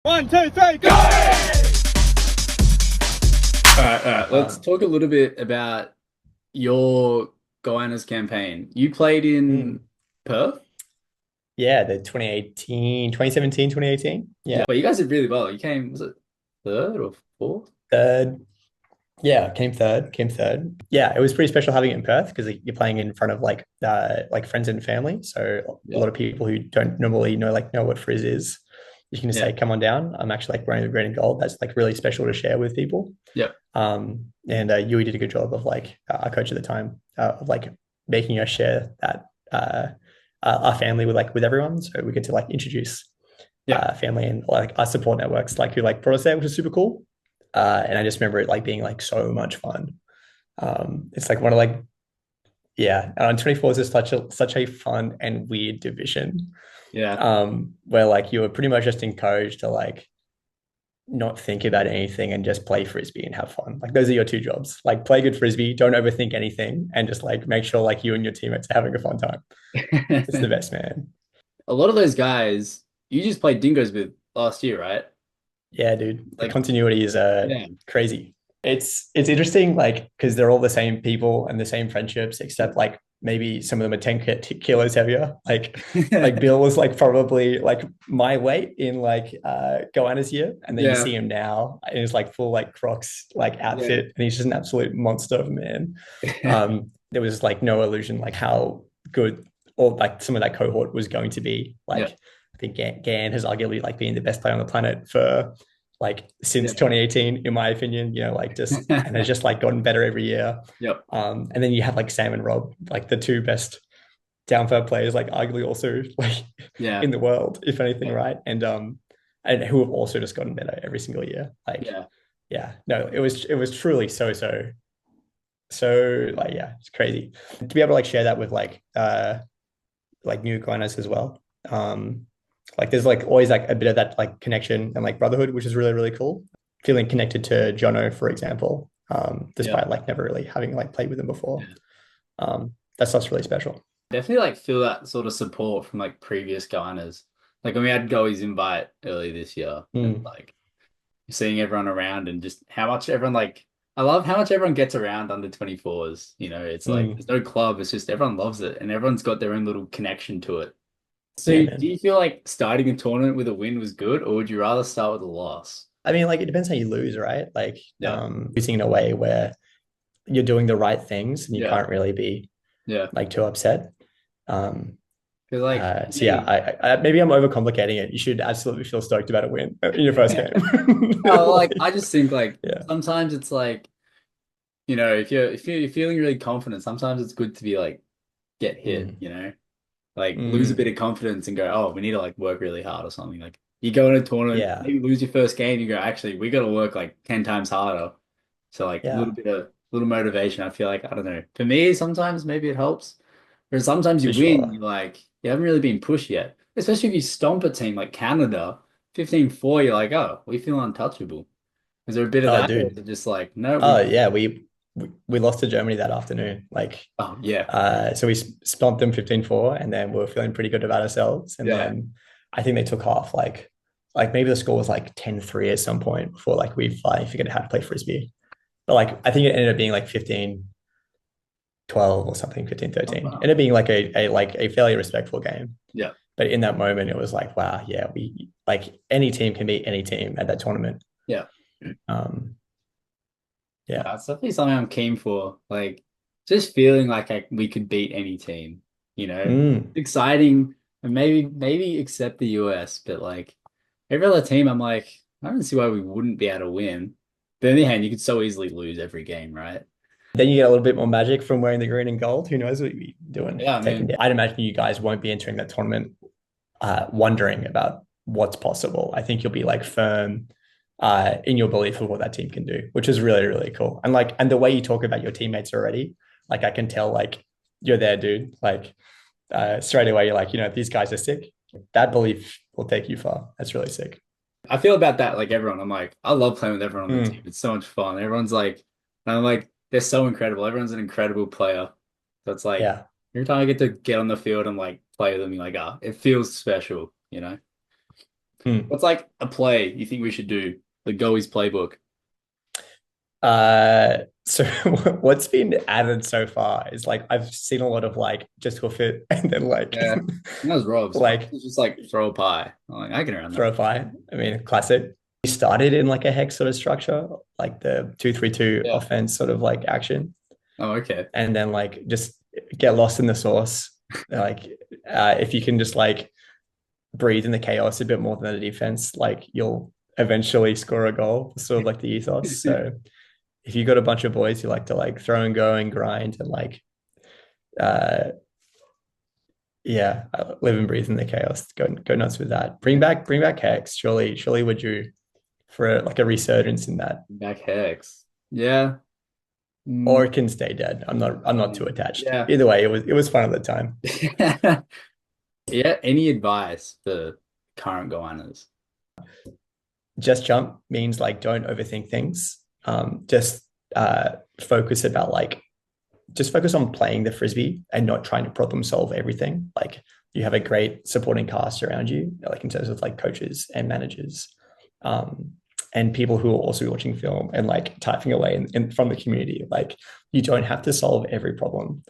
1, 2, 3, go! All right. Let's talk a little bit about your Goannas campaign. You played in Mm. Perth? Yeah, the 2018, 2017, 2018. Yeah. Yeah. But you guys did really well. You came, was it third or fourth? Third. Yeah, came third. Yeah, it was pretty special having it in Perth because you're playing in front of like friends and family. So a Yeah. lot of people who don't normally know what Frizz is. You can just Yeah. say, come on down. I'm actually like wearing the green and gold. That's like really special to share with people. Yep. And Yui did a good job of like our coach at the time of like making us share that our family with everyone. So we get to like introduce Yep. family and like our support networks, like who like brought us there, which is super cool. And I just remember it like being like so much fun. It's like one of like yeah, and 24 is just such a fun and weird division. Yeah. Where like you were pretty much just encouraged to like not think about anything and just play frisbee and have fun. Like those are your two jobs. Like play good frisbee, don't overthink anything, and just like make sure like you and your teammates are having a fun time. It's the best, man. A lot of those guys you just played Dingoes with last year, right? Yeah, dude. The Like, continuity is yeah. crazy. It's interesting, like because they're all the same people and the same friendships, except like maybe some of them are 10 kilos heavier. Like Bill was like probably like my weight in like Goanna's year, and then you Yeah. see him now in his like full like Crocs like Yeah. outfit, and he's just an absolute monster of a man. There was like no illusion like how good or like some of that cohort was going to be. Yeah. Like I think Gan has arguably like been the best player on the planet for like since Yeah. 2018, in my opinion, like just and has just like gotten better every year. Yep. And then you have like Sam and Rob, like the two best downfall players, like arguably also like Yeah. in the world, if anything, Yeah. right? And who have also just gotten better every single year. Like, Yeah. yeah, no, it was truly so like yeah, it's crazy to be able to like share that with like new Goannas as well. Like there's like always like a bit of that like connection and like brotherhood, which is really, really cool. Feeling connected to Jono, for example, Yeah. despite like never really having like played with him before. Yeah. That's stuff's really special. Definitely like feel that sort of support from like previous Goannas. Like when we had Goey's invite earlier this year and Mm, like seeing everyone around and just how much everyone like I love how much everyone gets around under 24s. It's like mm. there's no club, it's just everyone loves it and everyone's got their own little connection to it. So Yeah, do man. you feel like starting a tournament with a win was good, or would you rather start with a loss? I mean, like it depends how you lose, right? Like Yeah. losing in a way where you're doing the right things and you Yeah. can't really be Yeah. like too upset. Um, Because like for so yeah, me, maybe I'm overcomplicating it. You should absolutely feel stoked about a win in your first game. oh, like I just think like Yeah. sometimes it's like if you're feeling really confident, sometimes it's good to be like get hit, Mm, like lose a bit mm, of confidence and go, oh, we need to like work really hard or something. Like you go in a tournament, yeah. maybe lose your first game, you go, actually, we got to work like 10 times harder. So like a little Yeah, bit of little motivation. I feel like I don't know. For me, sometimes maybe it helps. But sometimes you for win, sure. you're like, you haven't really been pushed yet. Especially if you stomp a team like Canada, 15-4, you're like, oh, we feel untouchable. Is there a bit of Oh, that? Or is dude. it just like, no, Oh, we yeah. We lost to Germany that afternoon. Like, oh yeah. so we stomped them 15-4, and then we were feeling pretty good about ourselves. And Yeah. then I think they took off like maybe the score was like 10-3 at some point before like we finally figured out how to play frisbee. But like I think it ended up being like 15-12 or something, 15-13. Oh, It wow. ended up being like a fairly respectful game. Yeah. But in that moment, it was like, wow, yeah, we like any team can beat any team at that tournament. Yeah. Um, yeah. It's definitely something I'm keen for. Like, just feeling like we could beat any team, you know? Mm. Exciting, and maybe except the US, but like every other team, I'm like, I don't see why we wouldn't be able to win. But on the other hand, you could so easily lose every game, right? Then you get a little bit more magic from wearing the green and gold. Who knows what you're doing? Yeah, I Taking mean, down. I'd imagine you guys won't be entering that tournament wondering about what's possible. I think you'll be like firm in your belief of what that team can do, which is really, really cool. And the way you talk about your teammates already, like I can tell like you're there, dude. Like straight away, you're like, these guys are sick. That belief will take you far. That's really sick. I feel about that like everyone. I'm like, I love playing with everyone on the team. Mm, It's so much fun. Everyone's like, and I'm like, they're so incredible. Everyone's an incredible player. So it's like yeah. every time I get to get on the field and like play with them, you're like, ah, it feels special, you know? Hmm. What's like a play you think we should do? The Goey's playbook. So what's been added so far is like I've seen a lot of like just hoof it and then like Yeah. And that was Rob's. Rob's like was just like throw a pie. I'm like, I can run throw that. a pie. I mean, classic. We started in like a hex sort of structure, like the 2-3-2 Yeah. offense sort of like action, Oh, okay. and then like just get lost in the sauce. Like if you can just like breathe in the chaos a bit more than the defense, like you'll eventually score a goal. Sort of like the ethos. So if you got a bunch of boys who like to like throw and go and grind and like uh yeah, live and breathe in the chaos. Go nuts with that. Bring back Hex. Surely would you for like a resurgence in that. Back hex. Yeah. Or Mm, it can stay dead. I'm not too attached. yeah. Either way, it was fun at the time. Yeah. Any advice for current Goannas? Just jump means like don't overthink things. Just focus about like just focus on playing the frisbee and not trying to problem solve everything. Like you have a great supporting cast around you, like in terms of like coaches and managers, um, and people who are also watching film and like typing away from the community. Like you don't have to solve every problem.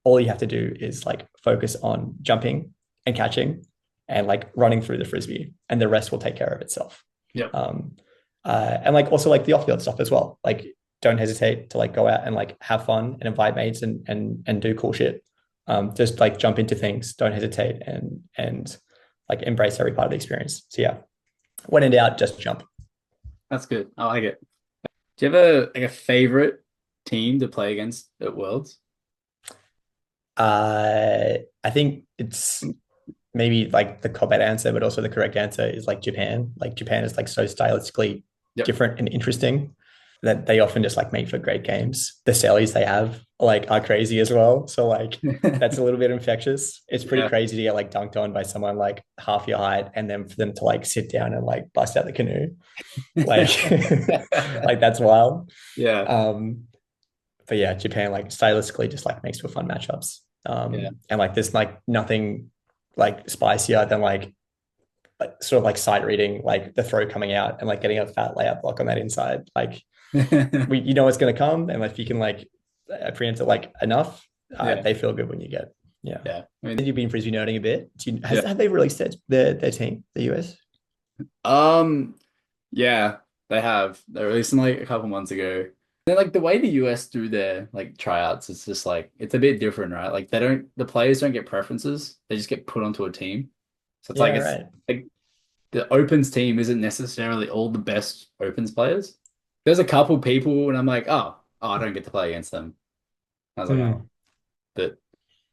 All you have to do is like focus on jumping and catching and like running through the frisbee, and the rest will take care of itself. Yep. Um, and like also like the off-field stuff as well. Like don't hesitate to like go out and like have fun and invite mates and do cool shit. Just like jump into things. Don't hesitate and like embrace every part of the experience. So yeah, when in doubt, just jump. That's good. I like it. Do you have a favorite team to play against at Worlds? I think it's maybe like the cop out answer, but also the correct answer is like Japan. Like Japan is like so stylistically Yep. different and interesting that they often just like make for great games. The sellies they have like are crazy as well. So like that's a little bit infectious. It's pretty Yeah. crazy to get like dunked on by someone like half your height and then for them to like sit down and like bust out the canoe. Like like that's wild. Yeah. Um, but yeah, Japan like stylistically just like makes for fun matchups. Yeah. And like there's like nothing like spicier than like sort of like sight reading, like the throw coming out and like getting a fat layup block on that inside. Like we, you know, what's going to come, and if you can like preempt it like enough, Yeah. they feel good when you get. Yeah. Yeah. I mean, You've been frisbee nerding a bit. yeah. Have they released their team, the US? Um, yeah, they have. They released them like a couple months ago. Then like the way the US do their like tryouts, it's just like it's a bit different, right? Like the players don't get preferences. They just get put onto a team. So it's like Yeah, it's right. like the opens team isn't necessarily all the best opens players. There's a couple people and I'm like, oh, I don't get to play against them. I was like, oh, Hmm. but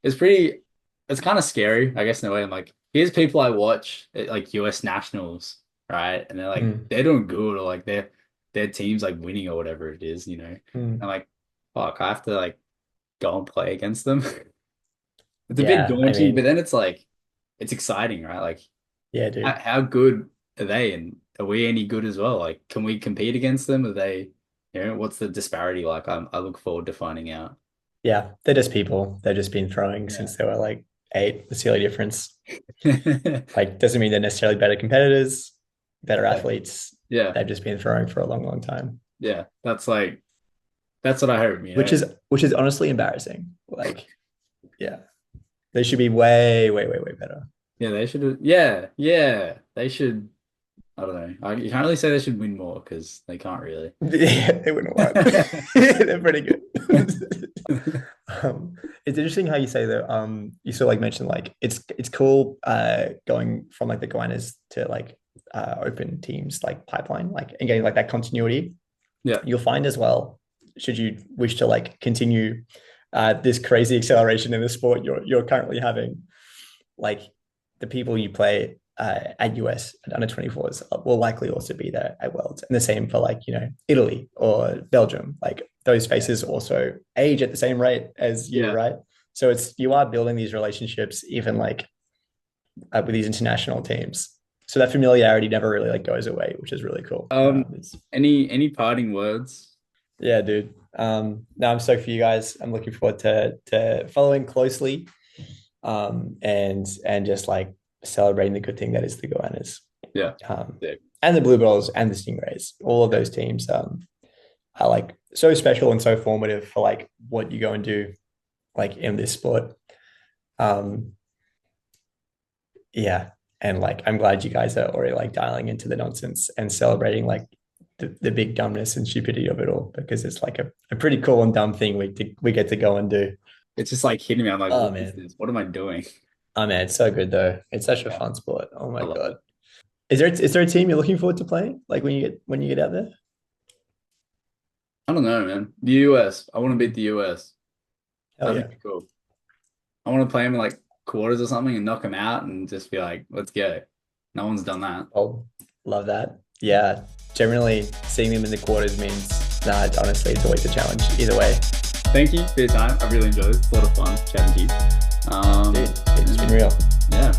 it's pretty it's kind of scary, I guess in a way. I'm like, here's people I watch at like US nationals, right? And they're like Hmm. they're doing good or like their team's like winning or whatever it is, you know. Hmm. I'm like, fuck, I have to like go and play against them. It's a bit Yeah, I daunting, but mean, then it's like it's exciting, right? Like yeah, how, dude. how good are they and are we any good as well? Like, can we compete against them? Are they, what's the disparity like? I look forward to finding out. Yeah, they're just people. They've just been throwing Yeah. since they were like 8. The silly difference. Like, doesn't mean they're necessarily better competitors, better Yeah. athletes. Yeah. They've just been throwing for a long, long time, Yeah. That's what I hope, which is honestly embarrassing. Like, yeah, they should be way, way, way, way better. Yeah, they should yeah. They should I don't know. You can't really say they should win more because they can't really. Yeah, they wouldn't work. They're pretty good. It's interesting how you say that. You sort of like mentioned like it's cool going from like the Goannas to like open teams like pipeline, like and getting like that continuity. Yeah. You'll find as well, should you wish to like continue this crazy acceleration in the sport you're currently having, like the people you play at US and under 24s will likely also be there at Worlds. And the same for like, you know, Italy or Belgium. Like those faces also age at the same rate as you, Yeah. right? So it's you are building these relationships even like with these international teams. So that familiarity never really like goes away, which is really cool. It's Any parting words? Yeah, dude. No, I'm stoked for you guys. I'm looking forward to following closely, and just like celebrating the good thing that is the Goannas. Yeah. Um, Yeah. and the Blue Bulls and the Stingrays. All of those teams are like so special and so formative for like what you go and do like in this sport. Um, yeah. And like I'm glad you guys are already like dialing into the nonsense and celebrating like the big dumbness and stupidity of it all, because it's like a pretty cool and dumb thing we get to go and do. It's just like hitting me. I'm like, Oh what is man. this? What am I doing? Oh man, it's so good though. It's such a Yeah, fun sport. Oh I my love God. it. Is there a team you're looking forward to playing? Like when you get out there? I don't know, man. The US. I want to beat the US. Hell That'd yeah. be cool. I want to play them in like quarters or something and knock them out and just be like, let's go. No one's done that. Oh, love that. Yeah. Generally seeing them in the quarters means nah, honestly, it's always a challenge either way. Thank you for your time. I really enjoyed it. It's a lot of fun chatting to you. Dude, it's been real. Yeah.